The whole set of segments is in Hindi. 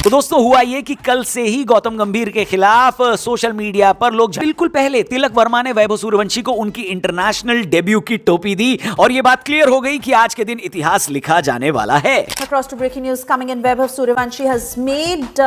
तो दोस्तों हुआ ये कि कल से ही गौतम गंभीर के खिलाफ सोशल मीडिया पर लोग बिल्कुल पहले तिलक वर्मा ने वैभव सूर्यवंशी को उनकी इंटरनेशनल डेब्यू की टोपी दी और ये बात क्लियर हो गई कि आज के दिन इतिहास लिखा जाने वाला है। Across to breaking news coming in, Vaibhav Sooryavanshi has made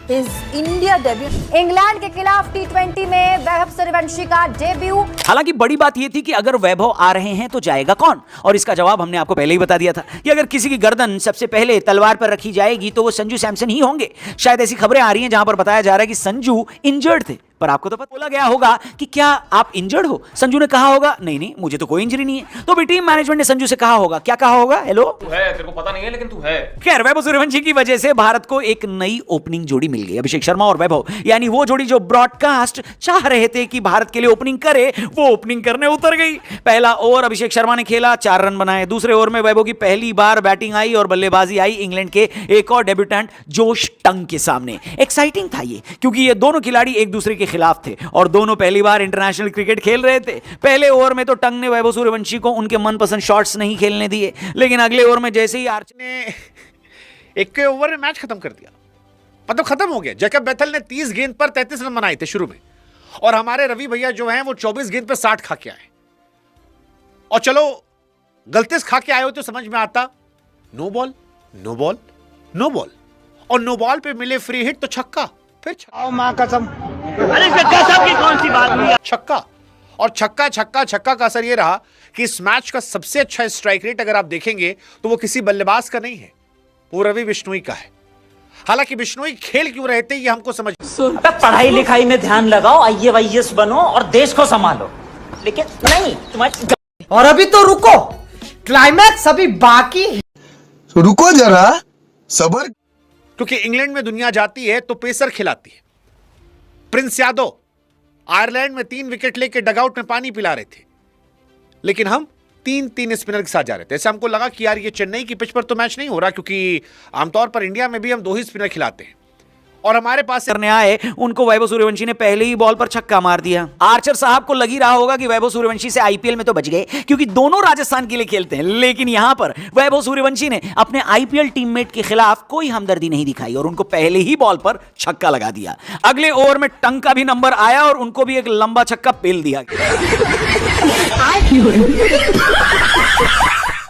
his India debut. England के खिलाफ टी20 में वैभव सूर्यवंशी का डेब्यू। हालांकि बड़ी बात यह थी कि अगर वैभव आ रहे हैं तो जाएगा कौन, और इसका जवाब हमने आपको पहले ही बता दिया था कि अगर किसी की गर्दन सबसे पहले तलवार पर रखी जाएगी तो वो संजू सैमसन ही होंगे। शायद ऐसी खबरें आ रही हैं जहां पर बताया जा रहा है कि संजू इंजर्ड थे, पर आपको तो पता बोला गया होगा कि क्या आप इंजर्ड हो। संजू ने कहा होगा नहीं नहीं मुझे तो कोई इंजरी नहीं है। तो भी टीम मैनेजमेंट ने संजू से कहा होगा, क्या कहा होगा, हेलो तू है, तेरे को पता नहीं है लेकिन तू है। खैर वैभव सूर्यवंशी की वजह से भारत को एक नई ओपनिंग जोड़ी मिल गई, अभिषेक शर्मा और वैभव, यानी वो जोड़ी जो ब्रॉडकास्ट चाह रहे थे कि भारत के लिए ओपनिंग करे वो ओपनिंग करने उतर गई। पहला ओवर अभिषेक शर्मा ने खेला, 4 रन बनाए। दूसरे ओवर में वैभव की पहली बार बैटिंग आई और बल्लेबाजी आई इंग्लैंड के एक और डेब्यूटेंट जोश टंग के सामने। एक्साइटिंग था ये क्योंकि ये दोनों खिलाड़ी एक दूसरे के खिलाफ थे और दोनों पहली बार इंटरनेशनल क्रिकेट खेल रहे थे। पहले ओवर में तो टंग ने वैभव सूर्यवंशी को उनके मनपसंद शॉट्स नहीं खेलने दिए, लेकिन अगले ओवर में जैसे ही आर्चर ने एक के ओवर में मैच खत्म कर दिया, मतलब खत्म हो गया। जैकब बेथल ने 30 गेंद पर 33 रन बनाए थे शुरू में, और हमारे रवि भैया जो हैं वो 24 गेंद पर 60 खा के आए। और चलो गलती खा के आए हो तो समझ में आता, no ball no ball no ball, और नो बॉल पे मिले फ्री हिट तो छक्का, फिर मां कसम की कौन सी बात हुई, छक्का। और छक्का छक्का छक्का का असर यह रहा कि इस मैच का सबसे अच्छा स्ट्राइक रेट अगर आप देखेंगे तो वो किसी बल्लेबाज का नहीं है, वो रवि बिश्नोई का है। हालांकि बिश्नोई खेल क्यों रहे थे ये हमको समझ, पढ़ाई लिखाई में ध्यान लगाओ, IAS बनो और देश को संभालो, लेकिन नहीं तुम्हारी। और अभी तो रुको, क्लाइमैक्स अभी बाकी है। तो रुको जरा सबर, क्योंकि इंग्लैंड में दुनिया जाती है तो पेसर खिलाती है। प्रिंस यादव आयरलैंड में 3 विकेट लेके डगआउट में पानी पिला रहे थे, लेकिन हम 3 स्पिनर के साथ जा रहे थे। ऐसे हमको लगा कि यार ये चेन्नई की पिच पर तो मैच नहीं हो रहा, क्योंकि आमतौर पर इंडिया में भी हम 2 ही स्पिनर खिलाते हैं। और हमारे पास करने आए उनको वैभव सूर्यवंशी ने पहले ही बॉल पर छक्का मार दिया। आर्चर साहब को लगी रहा होगा कि वैभव सूर्यवंशी से IPL में तो बच गए क्योंकि दोनों राजस्थान के लिए खेलते हैं, लेकिन यहां पर वैभव सूर्यवंशी ने अपने IPL टीममेट के खिलाफ कोई हमदर्दी नहीं दिखाई और उनको पहले ही बॉल पर छक्का लगा दिया। अगले ओवर में टंग का भी नंबर आया और उनको भी एक लंबा छक्का पेल दिया।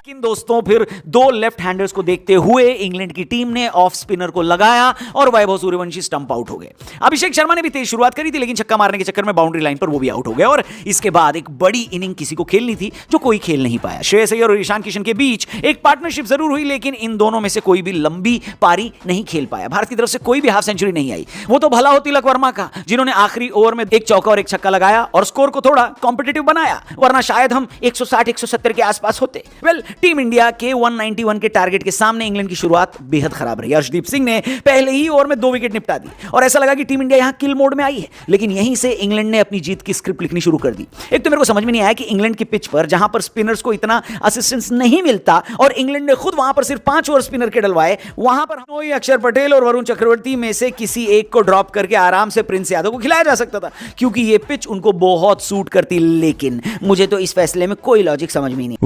लेकिन दोस्तों फिर 2 लेफ्ट हैंडर्स को देखते हुए इंग्लैंड की टीम ने ऑफ स्पिनर को लगाया और वैभव सूर्यवंशी स्टंप आउट हो गए। अभिषेक शर्मा ने भी तेज शुरुआत करी थी, लेकिन छक्का मारने के चक्कर में बाउंड्री लाइन पर वो भी आउट हो गए और इसके बाद एक बड़ी इनिंग किसी को खेलनी थी जो कोई खेल नहीं पाया। श्रेयस अय्यर और ईशान किशन के बीच एक पार्टनरशिप जरूर हुई, लेकिन इन दोनों में से कोई भी लंबी पारी नहीं खेल पाया। भारत की तरफ से कोई भी हाफ सेंचुरी नहीं आई। वो तो भला हो तिलक वर्मा का, जिन्होंने आखिरी ओवर में एक चौका और एक छक्का लगाया और स्कोर को थोड़ा कॉम्पिटिटिव बनाया, वरना शायद हम 160-170 के आसपास होते। वेल, टीम इंडिया के 191 के टारगेट के सामने इंग्लैंड की शुरुआत बेहद खराब रही। अर्शदीप सिंह ने पहले ही ओवर में 2 विकेट निपटा दी और ऐसा लगा कि टीम इंडिया यहां किल मोड में आई है, लेकिन यहीं से इंग्लैंड ने अपनी जीत की स्क्रिप्ट लिखनी शुरू कर दी। एक तो मेरे को समझ में नहीं आया कि इंग्लैंड की पिच पर जहां पर स्पिनर्स को इतना असिस्टेंस नहीं मिलता और इंग्लैंड ने खुद वहां पर सिर्फ 5 ओवर स्पिनर के डलवाए, वहां पर हम अक्षर पटेल और वरुण चक्रवर्ती में से किसी एक को ड्रॉप करके आराम से प्रिंस यादव को खिलाया जा सकता था क्योंकि यह पिच उनको बहुत सूट करती। लेकिन मुझे तो इस फैसले में कोई लॉजिक समझ में नहीं।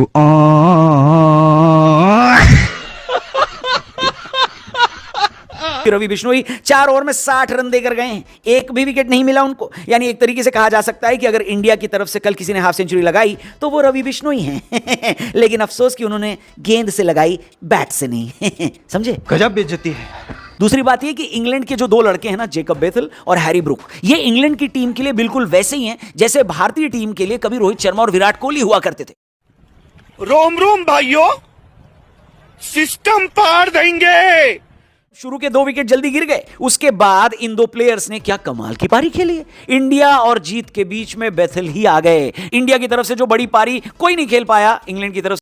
रवि बिश्नोई 4 ओवर में 60 रन देकर गए हैं, एक भी विकेट नहीं मिला उनको। यानी एक तरीके से कहा जा सकता है कि अगर इंडिया की तरफ से कल किसी ने हाफ सेंचुरी लगाई तो वो रवि बिश्नोई हैं। लेकिन अफसोस कि उन्होंने गेंद से लगाई, बैट से नहीं। समझे, गजब बेइज्जती है। दूसरी बात यह कि इंग्लैंड के जो 2 लड़के हैं ना, जेकब बेथल और हैरी ब्रूक, ये इंग्लैंड की टीम के लिए बिल्कुल वैसे ही हैं जैसे भारतीय टीम के लिए कभी रोहित शर्मा और विराट कोहली हुआ करते थे। रोम रोम भाइयों, सिस्टम पार देंगे। शुरू के 2 विकेट जल्दी गिर गए, उसके बाद इन 2 प्लेयर्स ने क्या कमाल की पारी खेली है। इंडिया और जीत के बीच में बेथल ही आ गए। इंडिया की तरफ से जो बड़ी पारी कोई नहीं खेल पाया, इंग्लैंड की तरफ